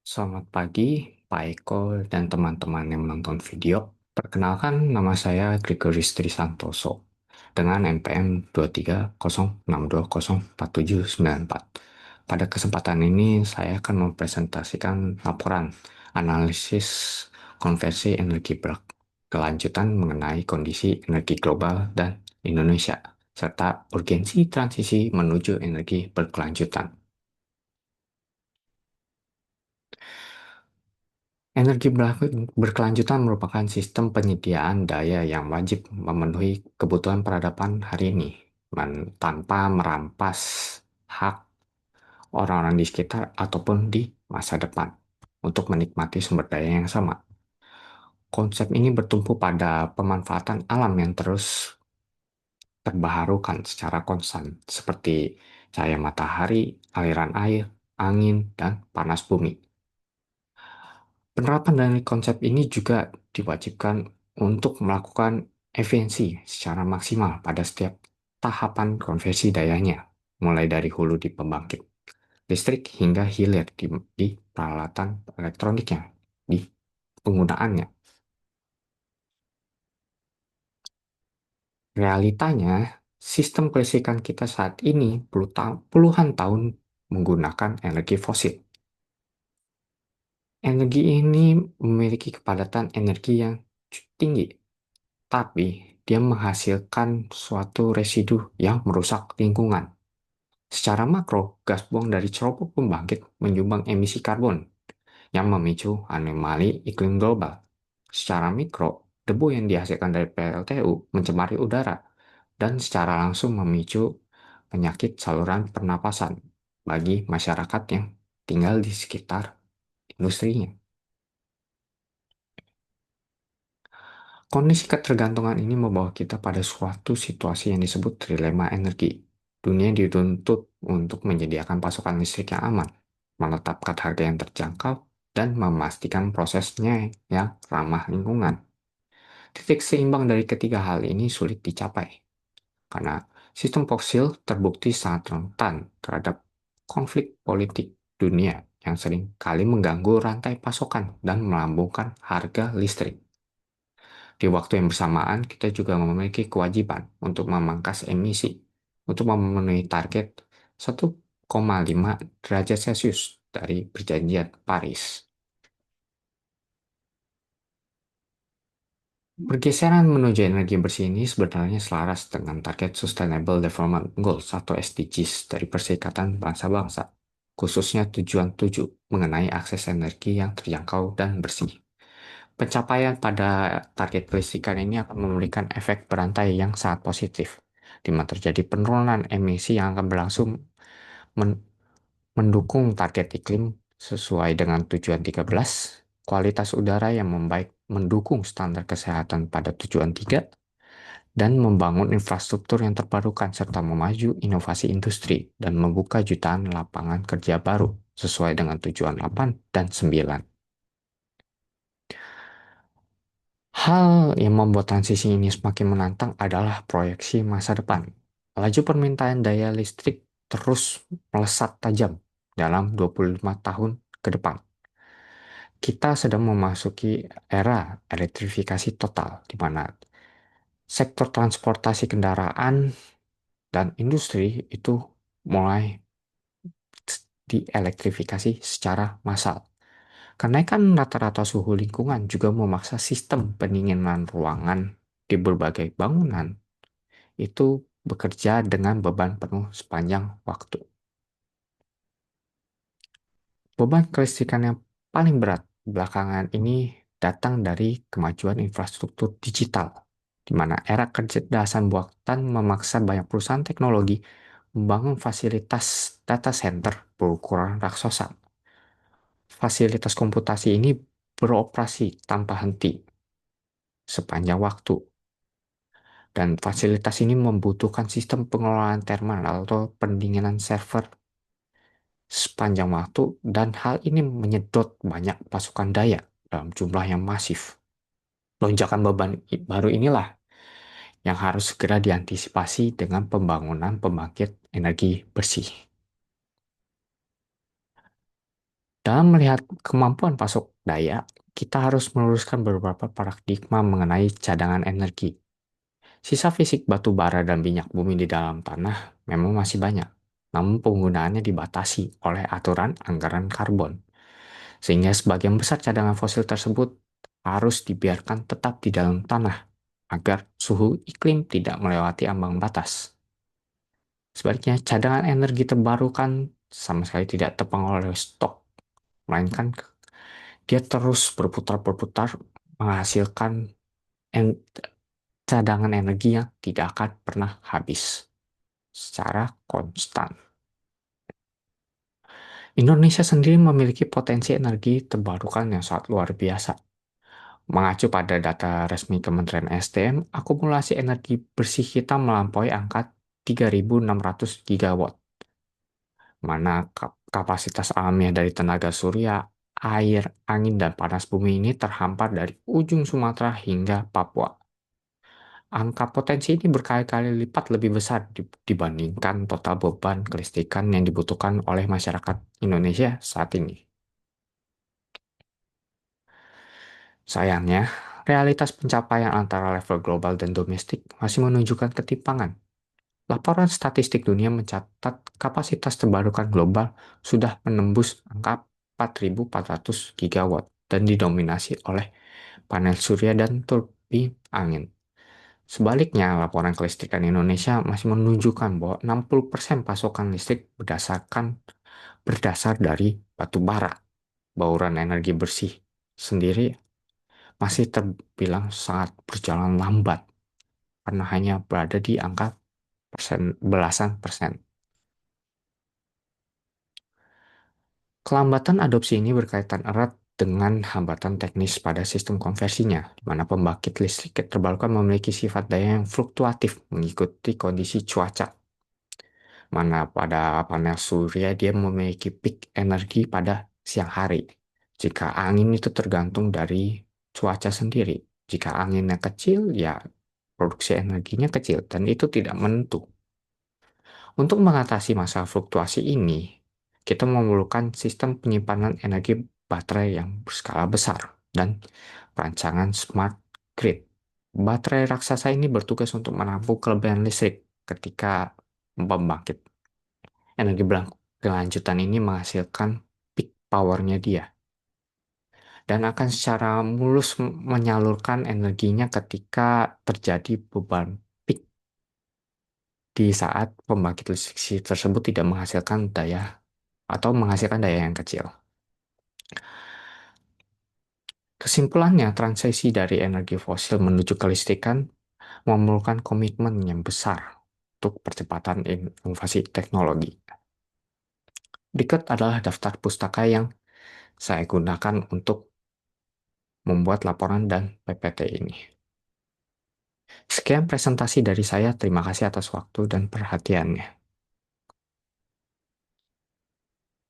Selamat pagi, Pak Eko dan teman-teman yang menonton video. Perkenalkan, nama saya Gregoris Trisantoso dengan NPM 23062047794. Pada kesempatan ini, saya akan mempresentasikan laporan analisis konversi energi berkelanjutan mengenai kondisi energi global dan Indonesia, serta urgensi transisi menuju energi berkelanjutan. Energi berkelanjutan merupakan sistem penyediaan daya yang wajib memenuhi kebutuhan peradaban hari ini, tanpa merampas hak orang-orang di sekitar ataupun di masa depan untuk menikmati sumber daya yang sama. Konsep ini bertumpu pada pemanfaatan alam yang terus terbaharukan secara konstan, seperti cahaya matahari, aliran air, angin, dan panas bumi. Penerapan dari konsep ini juga diwajibkan untuk melakukan efisiensi secara maksimal pada setiap tahapan konversi dayanya, mulai dari hulu di pembangkit listrik hingga hilir di peralatan elektroniknya, di penggunaannya. Realitanya, sistem kelistrikan kita saat ini puluhan tahun menggunakan energi fosil. Energi ini memiliki kepadatan energi yang tinggi, tapi dia menghasilkan suatu residu yang merusak lingkungan. Secara makro, gas buang dari cerobong pembangkit menyumbang emisi karbon yang memicu anomali iklim global. Secara mikro, debu yang dihasilkan dari PLTU mencemari udara dan secara langsung memicu penyakit saluran pernapasan bagi masyarakat yang tinggal di sekitar industrinya. Kondisi ketergantungan ini membawa kita pada suatu situasi yang disebut trilema energi. Dunia dituntut untuk menyediakan pasokan listrik yang aman, menetapkan harga yang terjangkau, dan memastikan prosesnya yang ramah lingkungan. Titik seimbang dari ketiga hal ini sulit dicapai, karena sistem fosil terbukti sangat rentan terhadap konflik politik dunia yang sering kali mengganggu rantai pasokan dan melambungkan harga listrik. Di waktu yang bersamaan, kita juga memiliki kewajiban untuk memangkas emisi untuk memenuhi target 1,5 derajat Celcius dari Perjanjian Paris. Pergeseran menuju energi bersih ini sebenarnya selaras dengan target Sustainable Development Goals atau SDGs dari Perserikatan Bangsa-Bangsa, khususnya tujuan 7 mengenai akses energi yang terjangkau dan bersih. Pencapaian pada target kelistrikan ini akan memberikan efek berantai yang sangat positif, di mana terjadi penurunan emisi yang akan berlangsung men- mendukung target iklim sesuai dengan tujuan 13, kualitas udara yang membaik mendukung standar kesehatan pada tujuan 3, dan membangun infrastruktur yang terbarukan serta memaju inovasi industri dan membuka jutaan lapangan kerja baru sesuai dengan tujuan 8 dan 9. Hal yang membuat transisi ini semakin menantang adalah proyeksi masa depan. Laju permintaan daya listrik terus melesat tajam dalam 25 tahun ke depan. Kita sedang memasuki era elektrifikasi total, di mana sektor transportasi kendaraan dan industri itu mulai dielektrifikasi secara massal. Kenaikan rata-rata suhu lingkungan juga memaksa sistem pendinginan ruangan di berbagai bangunan itu bekerja dengan beban penuh sepanjang waktu. Beban kelistrikan yang paling berat belakangan ini datang dari kemajuan infrastruktur digital, di mana era kecerdasan buatan memaksa banyak perusahaan teknologi membangun fasilitas data center berukuran raksasa. Fasilitas komputasi ini beroperasi tanpa henti sepanjang waktu, dan fasilitas ini membutuhkan sistem pengelolaan termal atau pendinginan server sepanjang waktu, dan hal ini menyedot banyak pasukan daya dalam jumlah yang masif. Lonjakan beban baru inilah yang harus segera diantisipasi dengan pembangunan pembangkit energi bersih. Dalam melihat kemampuan pasok daya, kita harus meluruskan beberapa paradigma mengenai cadangan energi. Sisa fisik batu bara dan minyak bumi di dalam tanah memang masih banyak, namun penggunaannya dibatasi oleh aturan anggaran karbon, sehingga sebagian besar cadangan fosil tersebut harus dibiarkan tetap di dalam tanah agar suhu iklim tidak melewati ambang batas. Sebaliknya, cadangan energi terbarukan sama sekali tidak terpengaruh oleh stok, melainkan dia terus berputar-berputar menghasilkan en- cadangan energi yang tidak akan pernah habis secara konstan. Indonesia sendiri memiliki potensi energi terbarukan yang sangat luar biasa. Mengacu pada data resmi Kementerian SDM, akumulasi energi bersih kita melampaui angka 3.600 gigawatt, mana kapasitas alamiah dari tenaga surya, air, angin, dan panas bumi ini terhampar dari ujung Sumatera hingga Papua. Angka potensi ini berkali-kali lipat lebih besar dibandingkan total beban kelistrikan yang dibutuhkan oleh masyarakat Indonesia saat ini. Sayangnya, realitas pencapaian antara level global dan domestik masih menunjukkan ketimpangan. Laporan statistik dunia mencatat kapasitas terbarukan global sudah menembus angka 4.400 gigawatt dan didominasi oleh panel surya dan turbin angin. Sebaliknya, laporan kelistrikan Indonesia masih menunjukkan bahwa 60% pasokan listrik berdasar dari batu bara. Bauran energi bersih sendiri masih terbilang sangat berjalan lambat karena hanya berada di angka belasan persen. Kelambatan adopsi ini berkaitan erat dengan hambatan teknis pada sistem konversinya, di mana pembangkit listrik terbarukan memiliki sifat daya yang fluktuatif mengikuti kondisi cuaca, mana pada panel surya dia memiliki peak energi pada siang hari. Jika angin itu tergantung dari cuaca sendiri. Jika anginnya kecil, ya produksi energinya kecil, dan itu tidak menentu. Untuk mengatasi masalah fluktuasi ini, kita memerlukan sistem penyimpanan energi baterai yang berskala besar dan perancangan smart grid. Baterai raksasa ini bertugas untuk menampung kelebihan listrik ketika pembangkit energi berkelanjutan ini menghasilkan peak powernya dia dan akan secara mulus menyalurkan energinya ketika terjadi beban peak di saat pembangkit listrik tersebut tidak menghasilkan daya atau menghasilkan daya yang kecil. Kesimpulannya, transisi dari energi fosil menuju kelistrikan memerlukan komitmen yang besar untuk percepatan inovasi teknologi. Berikut adalah daftar pustaka yang saya gunakan untuk membuat laporan dan PPT ini. Sekian presentasi dari saya. Terima kasih atas waktu dan perhatiannya.